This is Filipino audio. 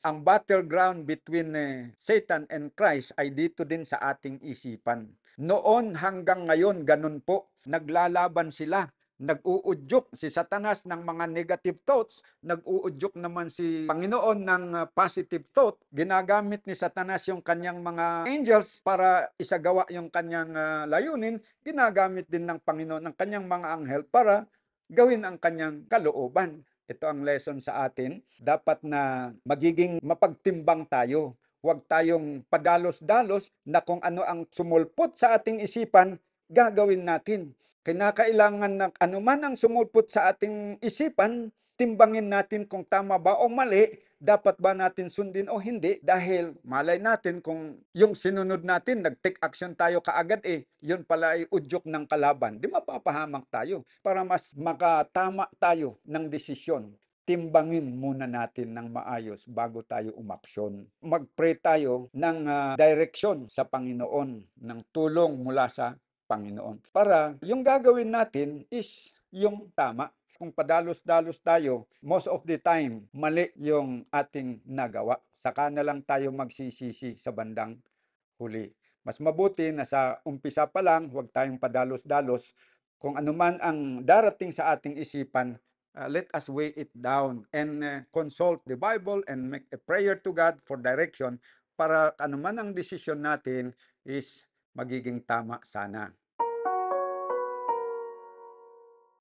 ang battleground between Satan and Christ ay dito din sa ating isipan. Noon hanggang ngayon, ganun po. Naglalaban sila. Nag-uudyok si Satanas ng mga negative thoughts, nag-uudyok naman si Panginoon ng positive thought. Ginagamit ni Satanas yung kanyang mga angels para isagawa yung kanyang layunin. Ginagamit din ng Panginoon ang kanyang mga anghel para gawin ang kanyang kalooban. Ito ang lesson sa atin. Dapat na magiging mapagtimbang tayo. Huwag tayong padalos-dalos na kung ano ang sumulpot sa ating isipan, gagawin natin. Kinakailangan na anuman ang sumulpot sa ating isipan, timbangin natin kung tama ba o mali, dapat ba natin sundin o hindi, dahil malay natin kung yung sinunod natin, nag-take action tayo kaagad yun pala ay udyok ng kalaban. Di mapapahamak tayo para mas makatama tayo ng desisyon. Timbangin muna natin ng maayos bago tayo umaksyon. Mag-pray tayo ng direksyon sa Panginoon, ng tulong mula sa Panginoon. Para yung gagawin natin is yung tama. Kung padalos-dalos tayo, most of the time, mali yung ating nagawa. Saka na lang tayo magsisisi sa bandang huli. Mas mabuti na sa umpisa pa lang, huwag tayong padalos-dalos. Kung anuman ang darating sa ating isipan, let us weigh it down and consult the Bible and make a prayer to God for direction para anuman ang desisyon natin is magiging tama sana.